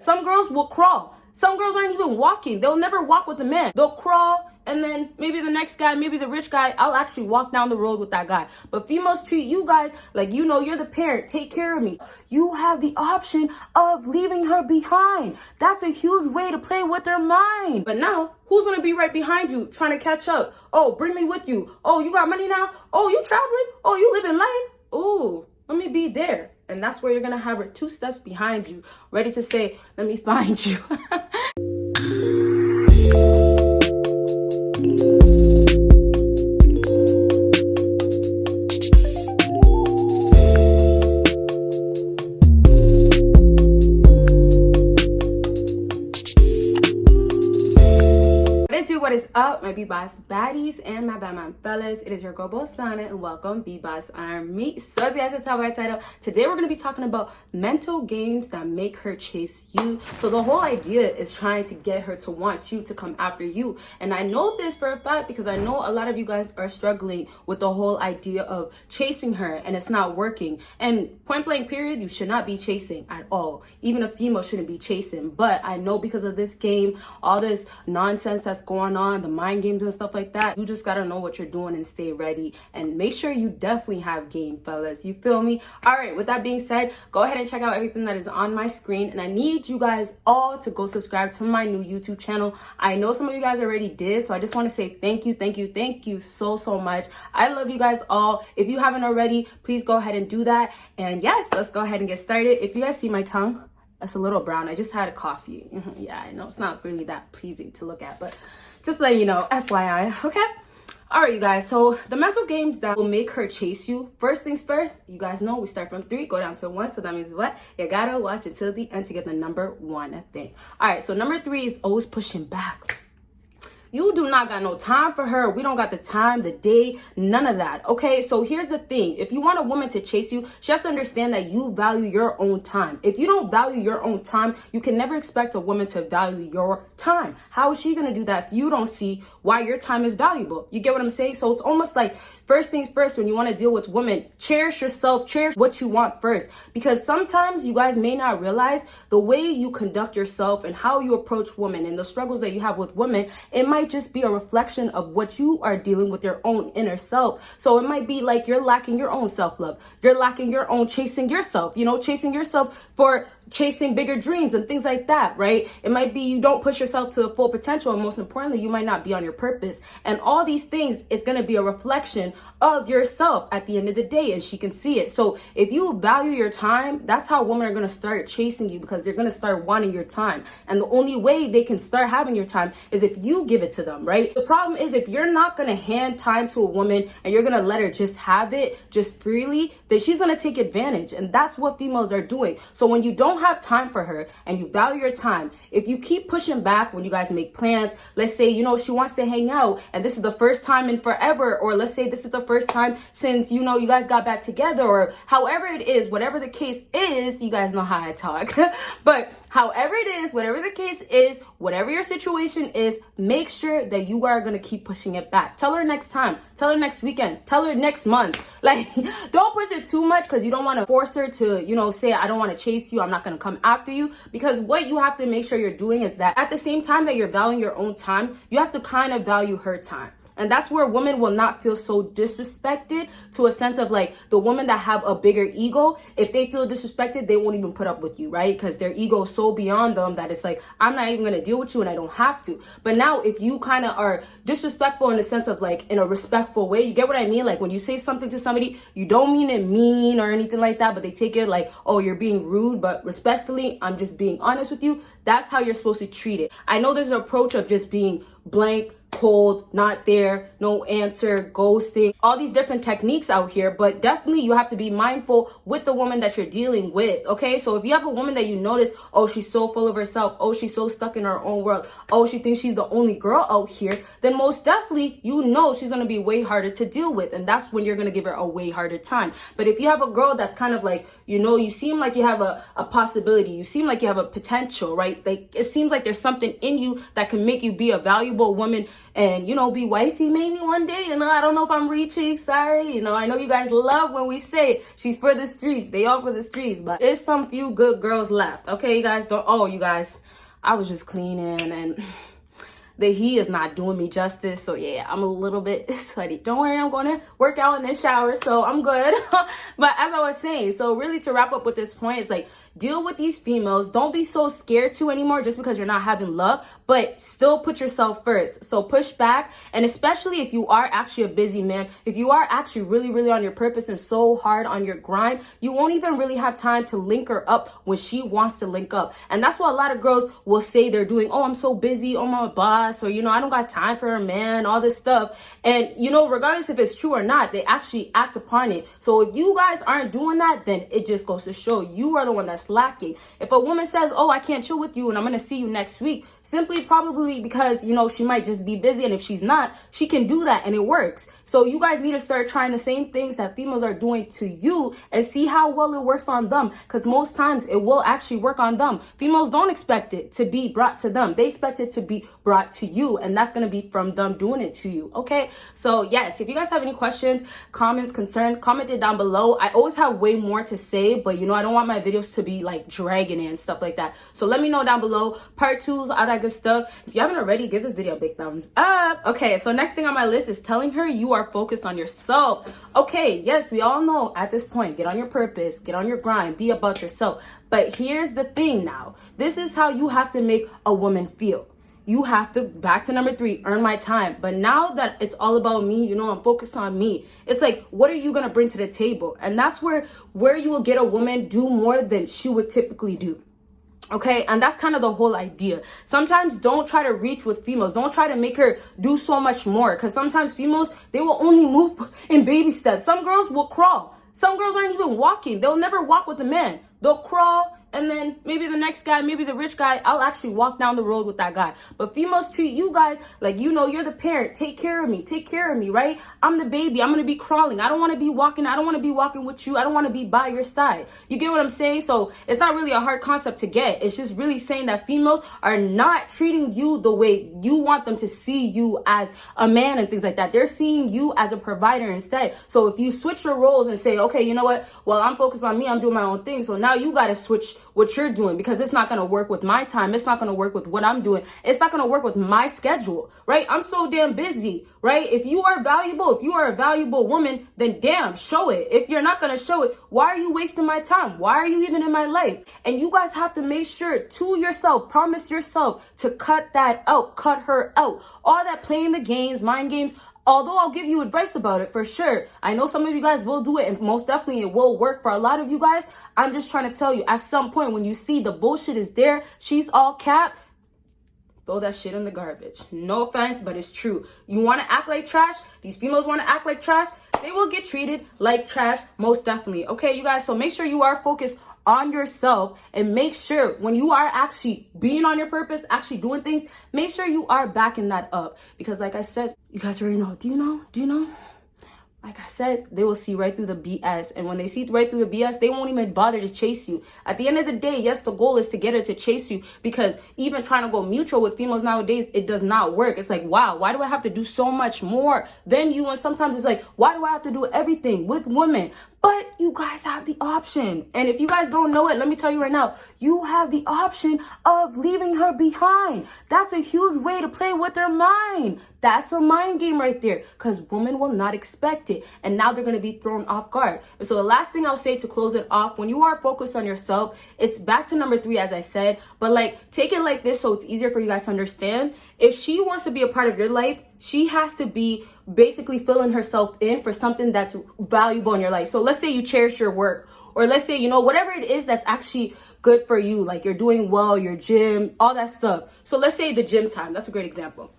Some girls will crawl. Some girls aren't even walking. They'll never walk with a man. They'll crawl, and then maybe the next guy, maybe the rich guy, I'll actually walk down the road with that guy. But females treat you guys like, you know, you're the parent. Take care of me. You have the option of leaving her behind. That's a huge way to play with their mind. But now, who's going to be right behind you trying to catch up? Oh, bring me with you. Oh, you got money now? Oh, you traveling? Oh, you living life? Oh, let me be there. And that's where you're going to have her 2 steps behind you, ready to say, let me find you. What is up, my BBossBaddies and my Batman fellas? It is your girl Bosana, and welcome BBossArmy. So as you guys can tell by the title, today we're going to be talking about mental games that make her chase you. So the whole idea is trying to get her to want you, to come after you. And I know this for a fact because I know a lot of you guys are struggling with the whole idea of chasing her and it's not working. And point blank period, you should not be chasing at all. Even a female shouldn't be chasing. But I know because of this game, all this nonsense that's going on, the mind games and stuff like that, you just gotta know what you're doing and stay ready, and make sure you definitely have game, fellas. You feel me? All right, with that being said, go ahead and check out everything that is on my screen, and I need you guys all to go subscribe to my new YouTube channel. I know some of you guys already did, so I just want to say thank you so much. I love you guys all. If you haven't already, please go ahead and do that. And yes, let's go ahead and get started. If you guys see my tongue, it's a little brown. I just had a coffee. Yeah, I know it's not really that pleasing to look at, but just let you know, FYI, okay? All right, you guys, so the mental games that will make her chase you, first things first, you guys know we start from 3, go down to 1, so that means what? You gotta watch it till the end to get the number 1 thing. All right, so number 3 is always pushing back. You do not got no time for her. We don't got the time, the day, none of that. Okay, so here's the thing. If you want a woman to chase you, she has to understand that you value your own time. If you don't value your own time, you can never expect a woman to value your time. How is she going to do that if you don't see why your time is valuable? You get what I'm saying? So it's almost like first things first, when you want to deal with women, cherish yourself, cherish what you want first. Because sometimes you guys may not realize the way you conduct yourself and how you approach women and the struggles that you have with women, it might just be a reflection of what you are dealing with your own inner self. So it might be like you're lacking your own self-love. You're lacking your own chasing yourself, chasing yourself for chasing bigger dreams and things like that, right? It might be you don't push yourself to the full potential, and most importantly, you might not be on your purpose. And all these things is going to be a reflection of yourself at the end of the day, and she can see it. So if you value your time, that's how women are going to start chasing you, because they're going to start wanting your time. And the only way they can start having your time is if you give it to them, right? The problem is if you're not going to hand time to a woman and you're going to let her just have it just freely, then she's going to take advantage. And that's what females are doing. So when you don't have time for her and you value your time, if you keep pushing back when you guys make plans, let's say, she wants to hang out and this is the first time in forever, or let's say this is the first time since, you guys got back together, or however it is, whatever the case is, you guys know how I talk, but however it is, whatever the case is, whatever your situation is, make sure that you are going to keep pushing it back. Tell her next time, tell her next weekend, tell her next month. Like, don't push it too much, because you don't want to force her to, say, I don't want to chase you, I'm not going to come after you. Because what you have to make sure you're doing is that at the same time that you're valuing your own time, you have to kind of value her time. And that's where women will not feel so disrespected, to a sense of like the women that have a bigger ego. If they feel disrespected, they won't even put up with you, right? Because their ego is so beyond them that it's like, I'm not even going to deal with you and I don't have to. But now if you kind of are disrespectful in the sense of like in a respectful way, you get what I mean? Like when you say something to somebody, you don't mean it mean or anything like that, but they take it like, oh, you're being rude, but respectfully, I'm just being honest with you. That's how you're supposed to treat it. I know there's an approach of just being blank, cold, not there, no answer, ghosting, all these different techniques out here, but definitely you have to be mindful with the woman that you're dealing with, okay? So if you have a woman that you notice, oh, she's so full of herself, oh, she's so stuck in her own world, oh, she thinks she's the only girl out here, then most definitely, she's going to be way harder to deal with, and that's when you're going to give her a way harder time. But if you have a girl that's kind of like, you seem like you have a possibility, you seem like you have a potential, right? Like, it seems like there's something in you that can make you be a valuable woman and, you know, be wifey maybe one day. You know, I don't know if I'm reaching, sorry. You know, I know you guys love when we say she's for the streets. They all for the streets, but there's some few good girls left. Okay, you guys don't, oh, you guys, I was just cleaning and the heat is not doing me justice. So yeah, I'm a little bit sweaty. Don't worry, I'm going to work out in this shower, so I'm good. But as I was saying, so really to wrap up with this point, it's like, deal with these females. Don't be so scared to anymore just because you're not having luck, but still put yourself first. So push back. And especially if you are actually a busy man, if you are actually really, really on your purpose and so hard on your grind, you won't even really have time to link her up when she wants to link up. And that's what a lot of girls will say they're doing. Oh, I'm so busy. Oh, my boss. Or, you know, I don't got time for a man, all this stuff. And, you know, regardless if it's true or not, they actually act upon it. So if you guys aren't doing that, then it just goes to show you are the one that's lacking. If a woman says, oh, I can't chill with you and I'm going to see you next week, simply probably because, you know, she might just be busy. And if she's not, she can do that and it works. So you guys need to start trying the same things that females are doing to you and see how well it works on them. Because most times it will actually work on them. Females don't expect it to be brought to them. They expect it to be brought to you. And that's going to be from them doing it to you. Okay. So yes, if you guys have any questions, comments, concerns, comment it down below. I always have way more to say, but you know, I don't want my videos to be like dragging it and stuff like that. So let me know down below. Part 2s, all that good stuff. If you haven't already, give this video a big thumbs up. Okay, so next thing on my list is telling her you are focused on yourself. Okay, yes, we all know at this point, get on your purpose, get on your grind, be about yourself. But here's the thing now. This is how you have to make a woman feel. You have to, back to number 3, earn my time. But now that it's all about me, you know, I'm focused on me. It's like, what are you going to bring to the table? And that's where you will get a woman do more than she would typically do. Okay, and that's kind of the whole idea. Sometimes don't try to reach with females. Don't try to make her do so much more. Because sometimes females, they will only move in baby steps. Some girls will crawl. Some girls aren't even walking. They'll never walk with a man. They'll crawl, and then maybe the next guy, maybe the rich guy, I'll actually walk down the road with that guy. But females treat you guys like, you know, you're the parent. Take care of me, right? I'm the baby. I'm going to be crawling. I don't want to be walking. I don't want to be walking with you. I don't want to be by your side. You get what I'm saying? So it's not really a hard concept to get. It's just really saying that females are not treating you the way you want them to see you as a man and things like that. They're seeing you as a provider instead. So if you switch your roles and say, okay, you know what? Well, I'm focused on me. I'm doing my own thing. So now you got to switch what you're doing because it's not going to work with my time. It's not going to work with what I'm doing. It's not going to work with my schedule, right? I'm so damn busy, right? If you are valuable, if you are a valuable woman, then damn, show it. If you're not going to show it, why are you wasting my time? Why are you even in my life? And you guys have to make sure to yourself, promise yourself to cut that out, cut her out. All that playing the games, mind games, although I'll give you advice about it for sure. I know some of you guys will do it and most definitely it will work for a lot of you guys. I'm just trying to tell you at some point when you see the bullshit is there, she's all cap, throw that shit in the garbage. No offense, but it's true. You want to act like trash? These females want to act like trash? They will get treated like trash most definitely. Okay, you guys, so make sure you are focused on yourself and make sure when you are actually being on your purpose, actually doing things, make sure you are backing that up. Because like I said, you guys already know. Do you know? Like I said, they will see right through the BS. And when they see right through the BS, they won't even bother to chase you. At the end of the day, yes, the goal is to get her to chase you because even trying to go mutual with females nowadays, it does not work. It's like, wow, why do I have to do so much more than you? And sometimes it's like, why do I have to do everything with women? But you guys have the option. And if you guys don't know it, let me tell you right now, you have the option of leaving her behind. That's a huge way to play with her mind. That's a mind game right there because women will not expect it. And now they're going to be thrown off guard. And so the last thing I'll say to close it off, when you are focused on yourself, it's back to number 3, as I said, but like take it like this so it's easier for you guys to understand. If she wants to be a part of your life, she has to be basically filling herself in for something that's valuable in your life. So let's say you cherish your work, or let's say, you know, whatever it is that's actually good for you, like you're doing well, your gym, all that stuff. So let's say the gym time, that's a great example.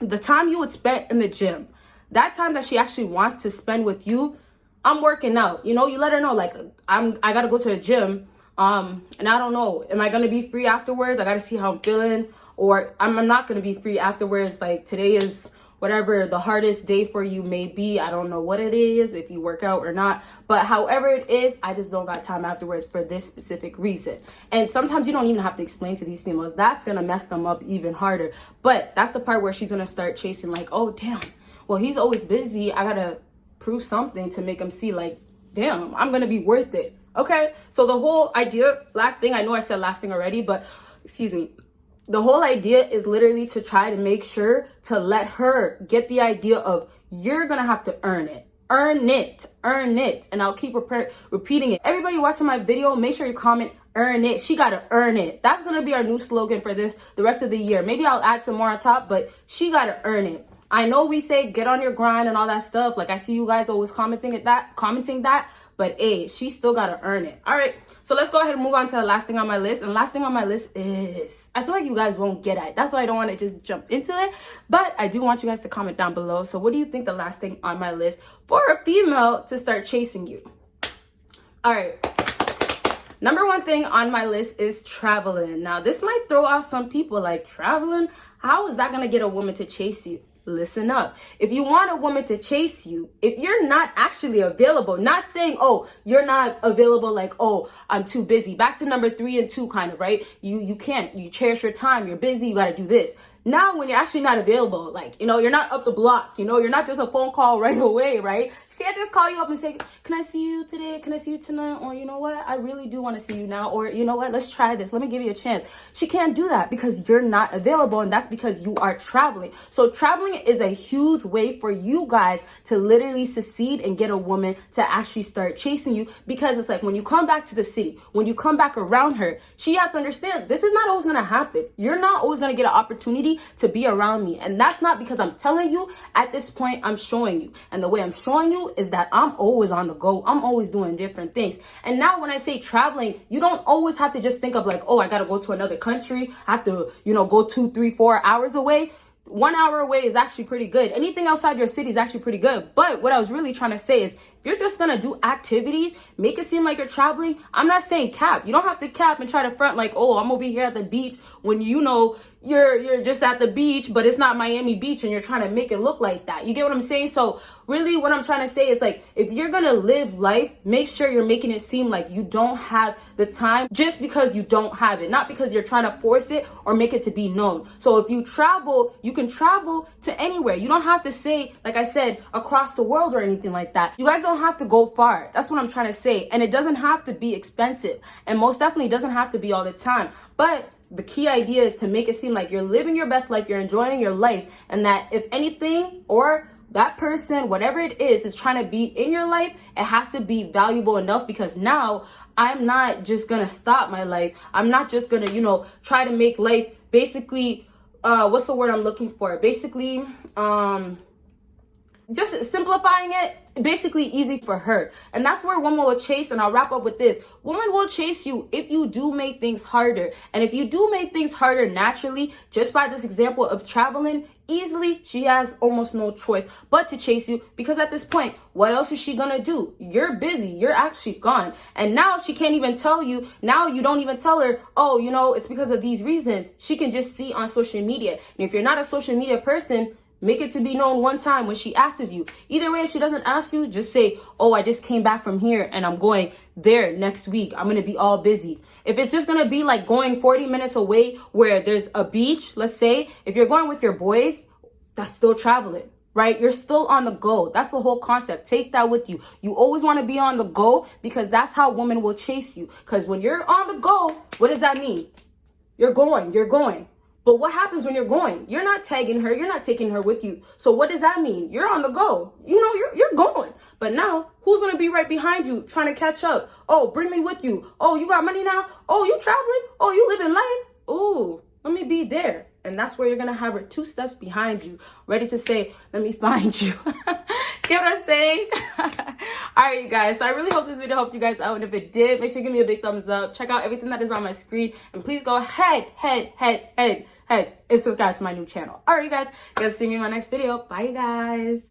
The time you would spend in the gym, that time that she actually wants to spend with you, I'm working out. You know, you let her know, like, I got to go to the gym. And I don't know, am I going to be free afterwards? I got to see how I'm feeling. Or I'm not going to be free afterwards. Like today is whatever the hardest day for you may be. I don't know what it is, if you work out or not, but however it is, I just don't got time afterwards for this specific reason. And sometimes you don't even have to explain to these females. That's gonna mess them up even harder. But that's the part where she's gonna start chasing, like, oh damn, well, he's always busy, I gotta prove something to make him see, like, damn, I'm gonna be worth it. Okay, so the whole idea, last thing, I know I said last thing already, but excuse me, the whole idea is literally to try to make sure to let her get the idea of, you're gonna have to earn it. Earn it, earn it. And I'll keep repeating it. Everybody watching my video, make sure you comment, earn it. She gotta earn it. That's gonna be our new slogan for the rest of the year. Maybe I'll add some more on top, but she gotta earn it. I know we say get on your grind and all that stuff. Like, I see you guys always commenting that, but hey, she still gotta earn it. All right, so let's go ahead and move on to the last thing on my list. And last thing on my list is, I feel like you guys won't get it. That's why I don't want to just jump into it. But I do want you guys to comment down below. So what do you think the last thing on my list for a female to start chasing you? All right. Number one thing on my list is traveling. Now, this might throw off some people, like, traveling? How is that going to get a woman to chase you? Listen up. If you want a woman to chase you, if you're not actually available, not saying, oh, you're not available, like, oh, I'm too busy. Back to number 3 and 2 kind of, right? You can't. You cherish your time. You're busy. You got to do this. Now, when you're actually not available, like, you know, you're not up the block, you know, you're not just a phone call right away, right? She can't just call you up and say, can I see you today? Can I see you tonight? Or, you know what? I really do want to see you now. Or, you know what? Let's try this. Let me give you a chance. She can't do that because you're not available. And that's because you are traveling. So traveling is a huge way for you guys to literally succeed and get a woman to actually start chasing you, because it's like, when you come back to the city, when you come back around her, she has to understand this is not always going to happen. You're not always going to get an opportunity to be around me. And that's not because I'm telling you. At this point, I'm showing you. And the way I'm showing you is that I'm always on the go. I'm always doing different things. And now when I say traveling, you don't always have to just think of like, oh, I got to go to another country. I have to, you know, go 2, 3, 4 hours away. 1 hour away is actually pretty good. Anything outside your city is actually pretty good. But what I was really trying to say is, if you're just going to do activities, make it seem like you're traveling. I'm not saying cap. You don't have to cap and try to front like, oh, I'm over here at the beach, when you know you're just at the beach, but it's not Miami Beach and you're trying to make it look like that. You get what I'm saying? So really what I'm trying to say is, like, if you're going to live life, make sure you're making it seem like you don't have the time just because you don't have it, not because you're trying to force it or make it to be known. So if you travel, you can travel to anywhere. You don't have to say, like I said, across the world or anything like that. You guys don't have to go far. That's what I'm trying to say. And it doesn't have to be expensive. And most definitely doesn't have to be all the time. But the key idea is to make it seem like you're living your best life, you're enjoying your life, and that if anything, or that person, whatever it is trying to be in your life, it has to be valuable enough, because now I'm not just going to stop my life. I'm not just going to, you know, try to make life basically, what's the word I'm looking for? Basically, just simplifying it, basically easy for her. And that's where women will chase. And I'll wrap up with this. Women will chase you if you do make things harder. And if you do make things harder naturally, just by this example of traveling, easily, she has almost no choice but to chase you, because at this point, what else is she gonna do? You're busy. You're actually gone. And now she can't even tell you. Now you don't even tell her, oh, you know, it's because of these reasons. She can just see on social media. And if you're not a social media person, make it to be known one time when she asks you. Either way, if she doesn't ask you, just say, oh, I just came back from here and I'm going there next week. I'm going to be all busy. If it's just going to be like going 40 minutes away where there's a beach, let's say, if you're going with your boys, that's still traveling, right? You're still on the go. That's the whole concept. Take that with you. You always want to be on the go, because that's how women will chase you. Because when you're on the go, what does that mean? You're going. But what happens when you're going? You're not tagging her. You're not taking her with you. So what does that mean? You're on the go. You know, you're going. But now, who's going to be right behind you trying to catch up? Oh, bring me with you. Oh, you got money now? Oh, you traveling? Oh, you living life? Ooh, let me be there. And that's where you're going to have her 2 steps behind you, ready to say, let me find you. Get what I'm saying? All right, you guys. So I really hope this video helped you guys out. And if it did, make sure you give me a big thumbs up. Check out everything that is on my screen. And please go ahead, and subscribe to my new channel. All right, you guys. See me in my next video. Bye, guys.